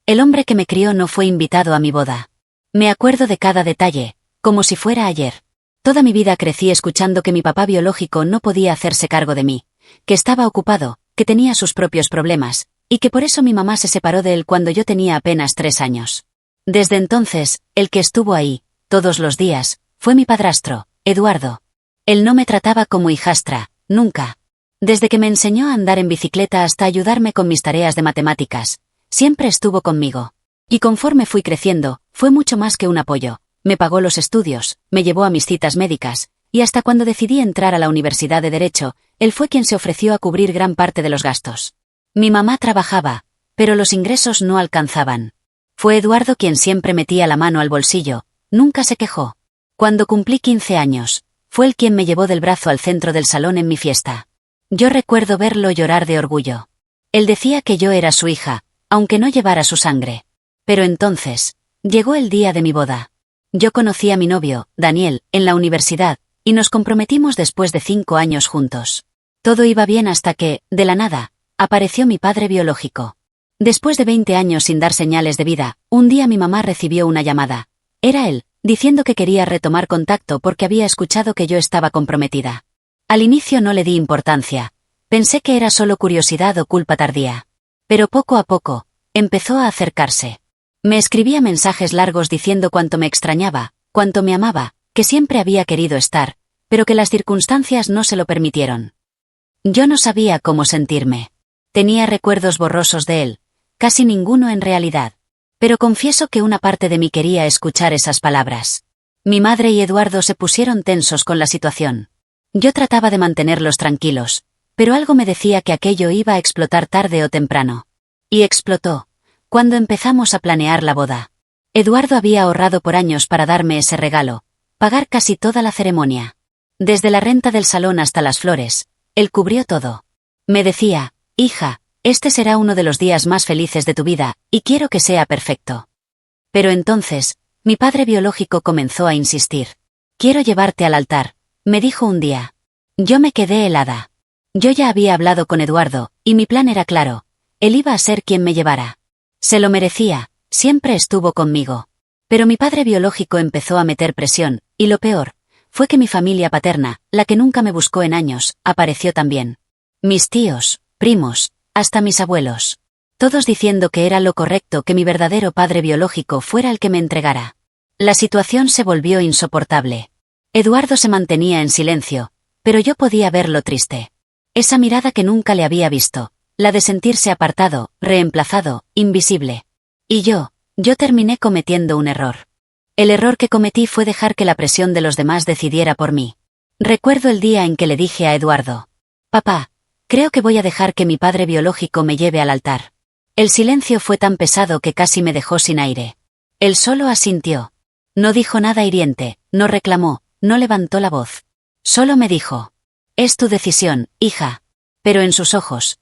El hombre que me crió no fue invitado a mi boda. Me acuerdo de cada detalle, como si fuera ayer. Toda mi vida crecí escuchando que mi papá biológico no podía hacerse cargo de mí, que estaba ocupado, que tenía sus propios problemas, y que por eso mi mamá se separó de él cuando yo tenía apenas 3 años. Desde entonces, el que estuvo ahí, todos los días, fue mi padrastro, Eduardo. Él no me trataba como hijastra, nunca. Desde que me enseñó a andar en bicicleta hasta ayudarme con mis tareas de matemáticas, siempre estuvo conmigo. Y conforme fui creciendo, fue mucho más que un apoyo. Me pagó los estudios, me llevó a mis citas médicas, y hasta cuando decidí entrar a la Universidad de Derecho, él fue quien se ofreció a cubrir gran parte de los gastos. Mi mamá trabajaba, pero los ingresos no alcanzaban. Fue Eduardo quien siempre metía la mano al bolsillo, nunca se quejó. Cuando cumplí 15 años, fue él quien me llevó del brazo al centro del salón en mi fiesta. Yo recuerdo verlo llorar de orgullo. Él decía que yo era su hija, aunque no llevara su sangre. Pero entonces, llegó el día de mi boda. Yo conocí a mi novio, Daniel, en la universidad, y nos comprometimos después de 5 años juntos. Todo iba bien hasta que, de la nada, apareció mi padre biológico. Después de 20 años sin dar señales de vida, un día mi mamá recibió una llamada. Era él, diciendo que quería retomar contacto porque había escuchado que yo estaba comprometida. Al inicio no le di importancia. Pensé que era solo curiosidad o culpa tardía. Pero poco a poco, empezó a acercarse. Me escribía mensajes largos diciendo cuánto me extrañaba, cuánto me amaba, que siempre había querido estar, pero que las circunstancias no se lo permitieron. Yo no sabía cómo sentirme. Tenía recuerdos borrosos de él, casi ninguno en realidad. Pero confieso que una parte de mí quería escuchar esas palabras. Mi madre y Eduardo se pusieron tensos con la situación. Yo trataba de mantenerlos tranquilos, pero algo me decía que aquello iba a explotar tarde o temprano. Y explotó, cuando empezamos a planear la boda. Eduardo había ahorrado por años para darme ese regalo, pagar casi toda la ceremonia. Desde la renta del salón hasta las flores, él cubrió todo. Me decía, hija, este será uno de los días más felices de tu vida, y quiero que sea perfecto. Pero entonces, mi padre biológico comenzó a insistir. Quiero llevarte al altar, me dijo un día. Yo me quedé helada. Yo ya había hablado con Eduardo, y mi plan era claro. Él iba a ser quien me llevara. Se lo merecía, siempre estuvo conmigo. Pero mi padre biológico empezó a meter presión, y lo peor, fue que mi familia paterna, la que nunca me buscó en años, apareció también. Mis tíos, primos, hasta mis abuelos. Todos diciendo que era lo correcto que mi verdadero padre biológico fuera el que me entregara. La situación se volvió insoportable. Eduardo se mantenía en silencio, pero yo podía verlo triste. Esa mirada que nunca le había visto, la de sentirse apartado, reemplazado, invisible. Y yo terminé cometiendo un error. El error que cometí fue dejar que la presión de los demás decidiera por mí. Recuerdo el día en que le dije a Eduardo: papá, creo que voy a dejar que mi padre biológico me lleve al altar. El silencio fue tan pesado que casi me dejó sin aire. Él solo asintió. No dijo nada hiriente, no reclamó, no levantó la voz. Solo me dijo: es tu decisión, hija. Pero en sus ojos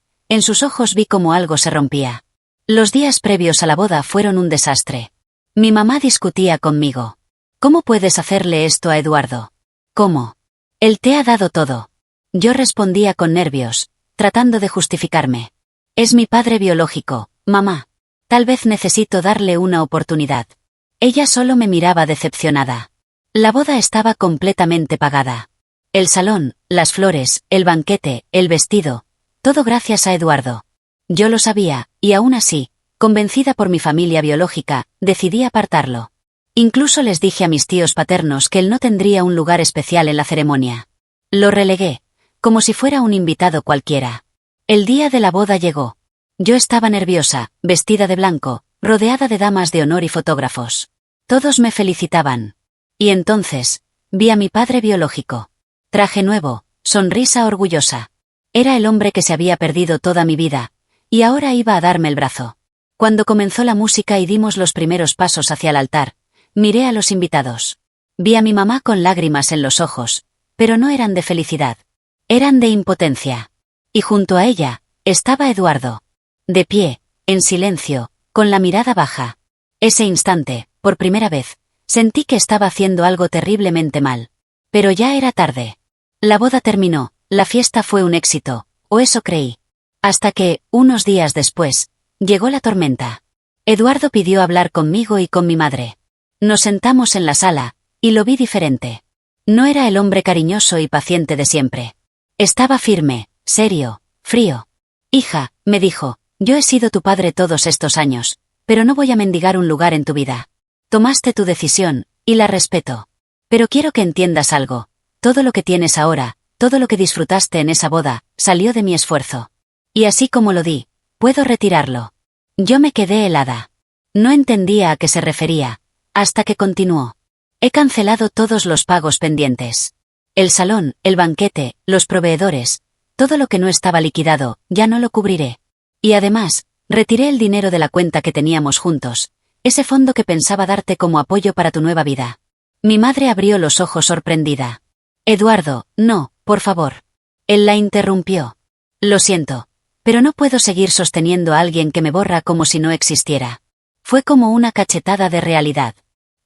vi como algo se rompía. Los días previos a la boda fueron un desastre. Mi mamá discutía conmigo. ¿Cómo puedes hacerle esto a Eduardo? ¿Cómo? Él te ha dado todo. Yo respondía con nervios, tratando de justificarme. Es mi padre biológico, mamá. Tal vez necesito darle una oportunidad. Ella solo me miraba decepcionada. La boda estaba completamente pagada. El salón, las flores, el banquete, el vestido, todo gracias a Eduardo. Yo lo sabía, y aún así, convencida por mi familia biológica, decidí apartarlo. Incluso les dije a mis tíos paternos que él no tendría un lugar especial en la ceremonia. Lo relegué, como si fuera un invitado cualquiera. El día de la boda llegó. Yo estaba nerviosa, vestida de blanco, rodeada de damas de honor y fotógrafos. Todos me felicitaban. Y entonces, vi a mi padre biológico. Traje nuevo, sonrisa orgullosa. Era el hombre que se había perdido toda mi vida, y ahora iba a darme el brazo. Cuando comenzó la música y dimos los primeros pasos hacia el altar, miré a los invitados. Vi a mi mamá con lágrimas en los ojos, pero no eran de felicidad. Eran de impotencia. Y junto a ella, estaba Eduardo. De pie, en silencio, con la mirada baja. Ese instante, por primera vez, sentí que estaba haciendo algo terriblemente mal. Pero ya era tarde. La boda terminó, la fiesta fue un éxito, o eso creí. Hasta que, unos días después, llegó la tormenta. Eduardo pidió hablar conmigo y con mi madre. Nos sentamos en la sala, y lo vi diferente. No era el hombre cariñoso y paciente de siempre. Estaba firme, serio, frío. Hija, me dijo, yo he sido tu padre todos estos años, pero no voy a mendigar un lugar en tu vida. Tomaste tu decisión, y la respeto. Pero quiero que entiendas algo. Todo lo que tienes ahora, todo lo que disfrutaste en esa boda, salió de mi esfuerzo. Y así como lo di, puedo retirarlo. Yo me quedé helada. No entendía a qué se refería, hasta que continuó. He cancelado todos los pagos pendientes. El salón, el banquete, los proveedores, todo lo que no estaba liquidado, ya no lo cubriré. Y además, retiré el dinero de la cuenta que teníamos juntos, ese fondo que pensaba darte como apoyo para tu nueva vida. Mi madre abrió los ojos sorprendida. Eduardo, no, por favor. Él la interrumpió. Lo siento, pero no puedo seguir sosteniendo a alguien que me borra como si no existiera. Fue como una cachetada de realidad.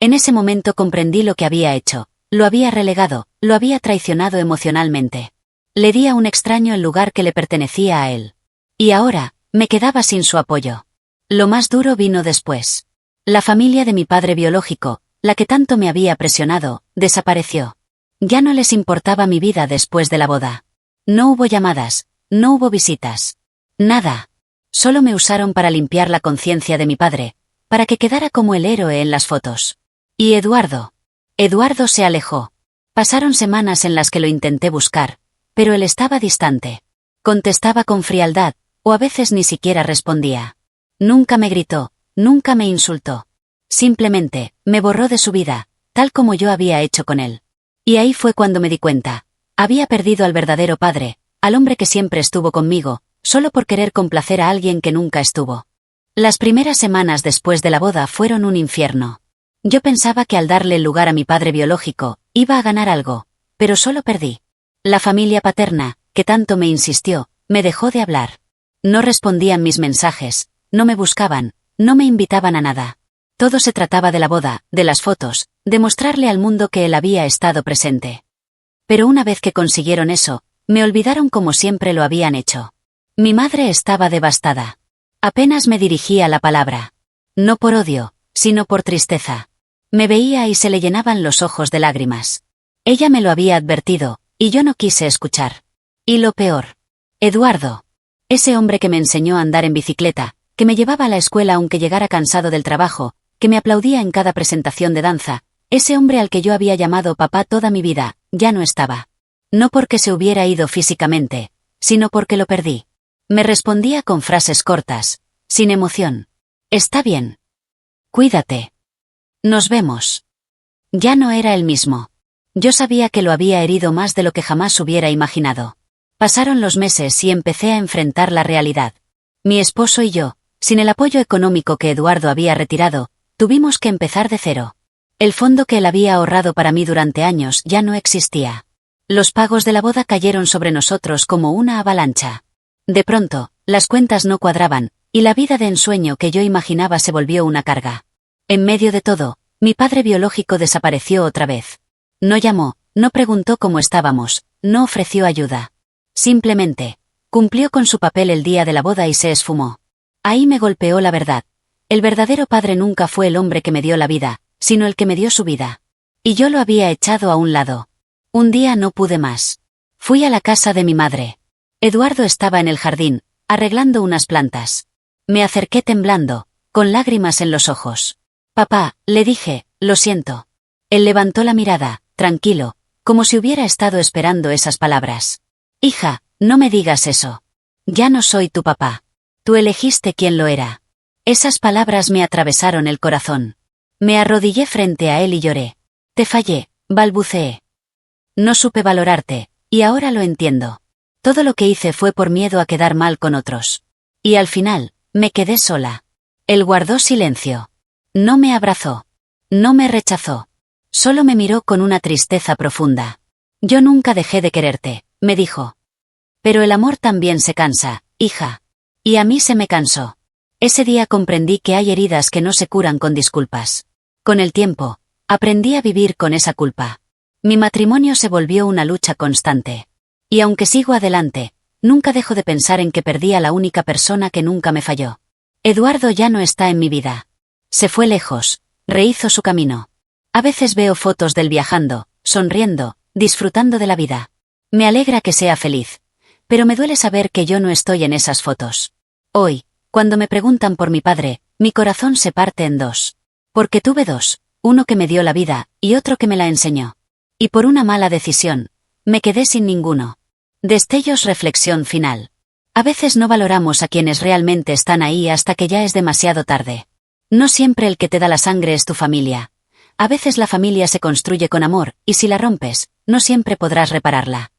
En ese momento comprendí lo que había hecho, lo había relegado, lo había traicionado emocionalmente. Le di a un extraño el lugar que le pertenecía a él. Y ahora, me quedaba sin su apoyo. Lo más duro vino después. La familia de mi padre biológico, la que tanto me había presionado, desapareció. Ya no les importaba mi vida después de la boda. No hubo llamadas, no hubo visitas. Nada. Solo me usaron para limpiar la conciencia de mi padre, para que quedara como el héroe en las fotos. ¿Y Eduardo? Eduardo se alejó. Pasaron semanas en las que lo intenté buscar, pero él estaba distante. Contestaba con frialdad, o a veces ni siquiera respondía. Nunca me gritó, nunca me insultó. Simplemente, me borró de su vida, tal como yo había hecho con él. Y ahí fue cuando me di cuenta. Había perdido al verdadero padre, al hombre que siempre estuvo conmigo, solo por querer complacer a alguien que nunca estuvo. Las primeras semanas después de la boda fueron un infierno. Yo pensaba que al darle el lugar a mi padre biológico, iba a ganar algo, pero solo perdí. La familia paterna, que tanto me insistió, me dejó de hablar. No respondían mis mensajes, no me buscaban, no me invitaban a nada. Todo se trataba de la boda, de las fotos, de mostrarle al mundo que él había estado presente. Pero una vez que consiguieron eso, me olvidaron como siempre lo habían hecho. Mi madre estaba devastada. Apenas me dirigía la palabra. No por odio, sino por tristeza. Me veía y se le llenaban los ojos de lágrimas. Ella me lo había advertido, y yo no quise escuchar. Y lo peor. Eduardo. Ese hombre que me enseñó a andar en bicicleta, que me llevaba a la escuela aunque llegara cansado del trabajo, que me aplaudía en cada presentación de danza, ese hombre al que yo había llamado papá toda mi vida, ya no estaba. No porque se hubiera ido físicamente, sino porque lo perdí. Me respondía con frases cortas, sin emoción. Está bien. Cuídate. Nos vemos. Ya no era el mismo. Yo sabía que lo había herido más de lo que jamás hubiera imaginado. Pasaron los meses y empecé a enfrentar la realidad. Mi esposo y yo, sin el apoyo económico que Eduardo había retirado, tuvimos que empezar de cero. El fondo que él había ahorrado para mí durante años ya no existía. Los pagos de la boda cayeron sobre nosotros como una avalancha. De pronto, las cuentas no cuadraban, y la vida de ensueño que yo imaginaba se volvió una carga. En medio de todo, mi padre biológico desapareció otra vez. No llamó, no preguntó cómo estábamos, no ofreció ayuda. Simplemente, cumplió con su papel el día de la boda y se esfumó. Ahí me golpeó la verdad. El verdadero padre nunca fue el hombre que me dio la vida, sino el que me dio su vida. Y yo lo había echado a un lado. Un día no pude más. Fui a la casa de mi madre. Eduardo estaba en el jardín, arreglando unas plantas. Me acerqué temblando, con lágrimas en los ojos. Papá, le dije, lo siento. Él levantó la mirada, tranquilo, como si hubiera estado esperando esas palabras. Hija, no me digas eso. Ya no soy tu papá. Tú elegiste quién lo era. Esas palabras me atravesaron el corazón. Me arrodillé frente a él y lloré. Te fallé, balbuceé. No supe valorarte, y ahora lo entiendo. Todo lo que hice fue por miedo a quedar mal con otros. Y al final, me quedé sola. Él guardó silencio. No me abrazó. No me rechazó. Solo me miró con una tristeza profunda. Yo nunca dejé de quererte, me dijo. Pero el amor también se cansa, hija. Y a mí se me cansó. Ese día comprendí que hay heridas que no se curan con disculpas. Con el tiempo, aprendí a vivir con esa culpa. Mi matrimonio se volvió una lucha constante. Y aunque sigo adelante, nunca dejo de pensar en que perdí a la única persona que nunca me falló. Eduardo ya no está en mi vida. Se fue lejos, rehizo su camino. A veces veo fotos del viajando, sonriendo, disfrutando de la vida. Me alegra que sea feliz, pero me duele saber que yo no estoy en esas fotos. Hoy, cuando me preguntan por mi padre, mi corazón se parte en dos. Porque tuve dos, uno que me dio la vida y otro que me la enseñó. Y por una mala decisión, me quedé sin ninguno. Destellos. Reflexión final. A veces no valoramos a quienes realmente están ahí hasta que ya es demasiado tarde. No siempre el que te da la sangre es tu familia. A veces la familia se construye con amor, y si la rompes, no siempre podrás repararla.